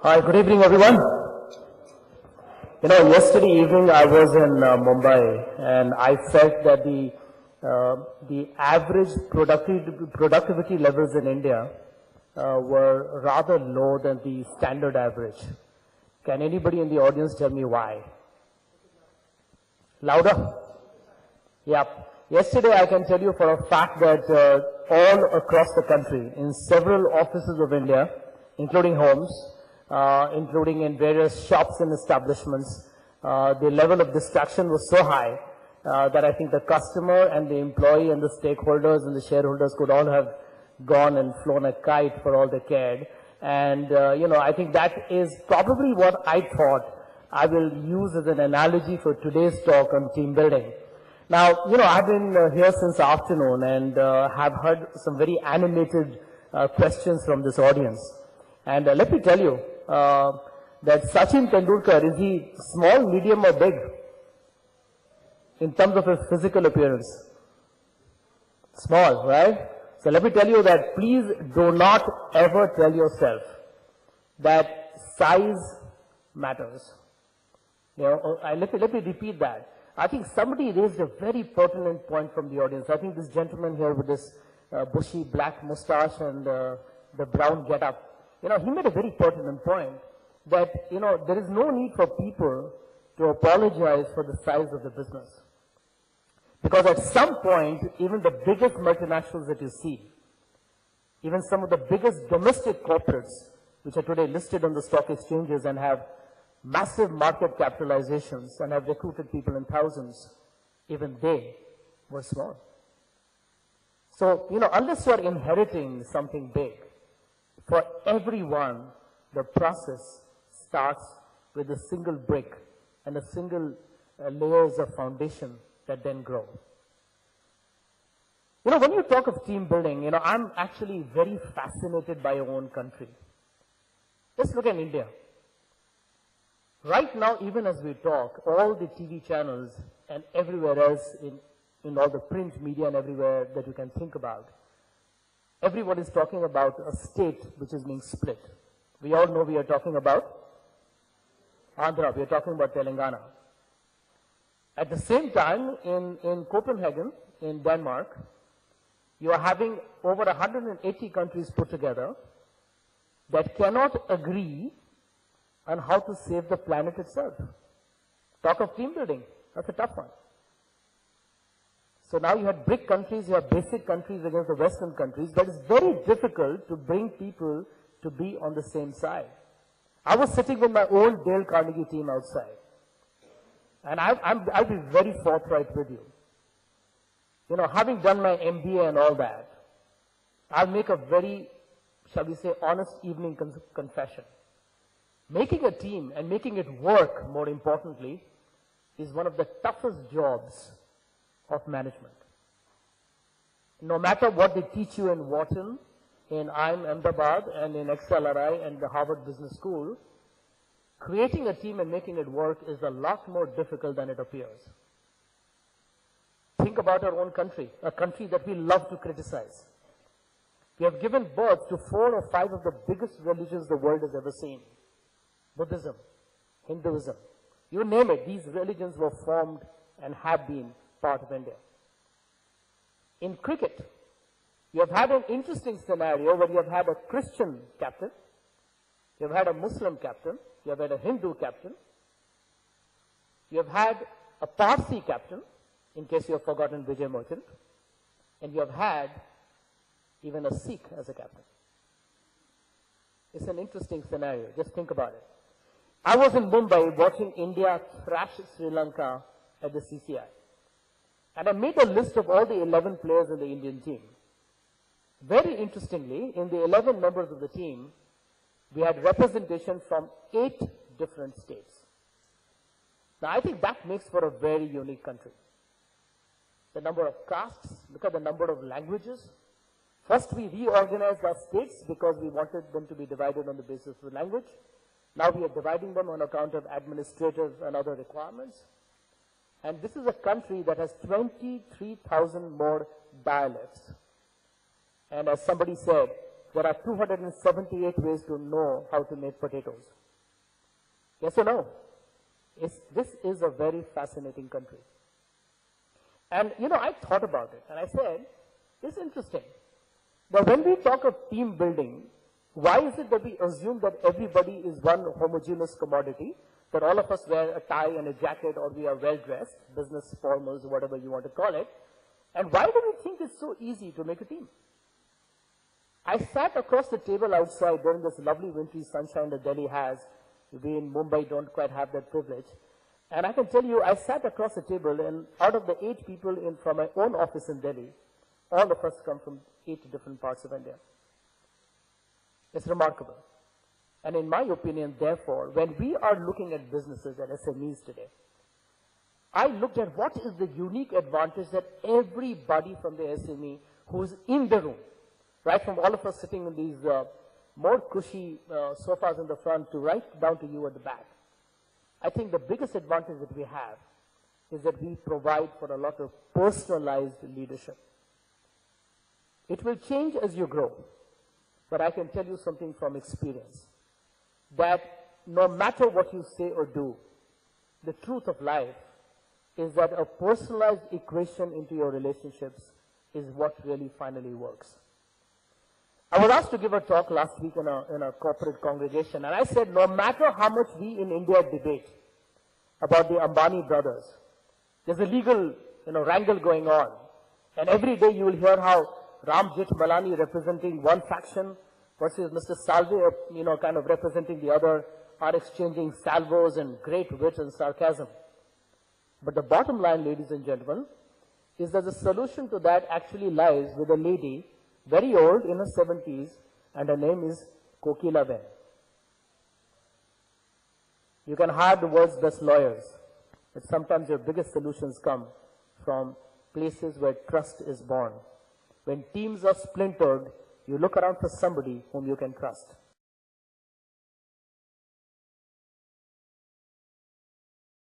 Hi, good evening, everyone. Yesterday evening I was in Mumbai, and I felt that the average productivity levels in India were rather low than the standard average. Can anybody in the audience tell me why? Louder? Yeah. Yesterday I can tell you for a fact that all across the country, in several offices of India, including homes, including in various shops and establishments, the level of distraction was so high that I think the customer and the employee and the stakeholders and the shareholders could all have gone and flown a kite for all they cared. And, I think that is probably what I thought I will use as an analogy for today's talk on team building. Now, I've been here since afternoon and have heard some very animated questions from this audience. And let me tell you that Sachin Tendulkar, is he small, medium or big in terms of his physical appearance? Small, right? So let me tell you that please do not ever tell yourself that size matters. Let me repeat that. I think somebody raised a very pertinent point from the audience. I think this gentleman here with this bushy black mustache and the brown getup, he made a very pertinent point that, there is no need for people to apologize for the size of the business. Because at some point, even the biggest multinationals that you see, even some of the biggest domestic corporates, which are today listed on the stock exchanges and have massive market capitalizations and have recruited people in thousands, even they were small. So, unless you are inheriting something big, for everyone, the process starts with a single brick and a single layers of foundation that then grow. When you talk of team building, I'm actually very fascinated by our own country. Let's look at India. Right now, even as we talk, all the TV channels and everywhere else in all the print media and everywhere that you can think about, everyone is talking about a state which is being split. We all know we are talking about Andhra, we are talking about Telangana. At the same time, in Copenhagen, in Denmark, you are having over 180 countries put together that cannot agree on how to save the planet itself. Talk of team building, that's a tough one. So now you have BRIC countries, you have basic countries against the Western countries, but it's very difficult to bring people to be on the same side. I was sitting with my old Dale Carnegie team outside, and I'll be very forthright with you. Having done my MBA and all that, I'll make a very, shall we say, honest evening confession. Making a team and making it work, more importantly, is one of the toughest jobs of management. No matter what they teach you in Wharton, in IIM Ahmedabad, and in XLRI and the Harvard Business School, creating a team and making it work is a lot more difficult than it appears. Think about our own country, a country that we love to criticize. We have given birth to 4 or 5 of the biggest religions the world has ever seen. Buddhism, Hinduism, you name it, these religions were formed and have been part of India. In cricket, you have had an interesting scenario where you have had a Christian captain, you have had a Muslim captain, you have had a Hindu captain, you have had a Parsi captain, in case you have forgotten Vijay Merchant, and you have had even a Sikh as a captain. It's an interesting scenario, just think about it. I was in Mumbai watching India thrash Sri Lanka at the CCI. And I made a list of all the 11 players in the Indian team. Very interestingly, in the 11 members of the team, we had representation from 8 different states. Now, I think that makes for a very unique country. The number of castes, look at the number of languages. First, we reorganized our states because we wanted them to be divided on the basis of language. Now we are dividing them on account of administrative and other requirements. And this is a country that has 23,000 more dialects. And as somebody said, there are 278 ways to know how to make potatoes. Yes or no? This is a very fascinating country. And, you know, I thought about it, and I said, it's interesting. But when we talk of team building, why is it that we assume that everybody is one homogeneous commodity, that all of us wear a tie and a jacket, or we are well-dressed, business formals, whatever you want to call it? And why do we think it's so easy to make a team? I sat across the table outside during this lovely wintry sunshine that Delhi has. We in Mumbai don't quite have that privilege. And I can tell you, I sat across the table, and out of the 8 people from my own office in Delhi, all of us come from 8 different parts of India. It's remarkable. And in my opinion, therefore, when we are looking at businesses and SMEs today, I looked at what is the unique advantage that everybody from the SME who's in the room, right from all of us sitting in these more cushy sofas in the front to right down to you at the back, I think the biggest advantage that we have is that we provide for a lot of personalized leadership. It will change as you grow, but I can tell you something from experience, that no matter what you say or do, the truth of life is that a personalized equation into your relationships is what really finally works. I was asked to give a talk last week in a corporate congregation, and I said, no matter how much we in India debate about the Ambani brothers, there's a legal, wrangle going on, and every day you will hear how Ram Jethmalani representing one faction versus Mr. Salve, kind of representing the other, are exchanging salvos and great wit and sarcasm. But the bottom line, ladies and gentlemen, is that the solution to that actually lies with a lady, very old, in her 70s, and her name is Kokila Ben. You can hire the world's best lawyers, but sometimes your biggest solutions come from places where trust is born. When teams are splintered, you look around for somebody whom you can trust.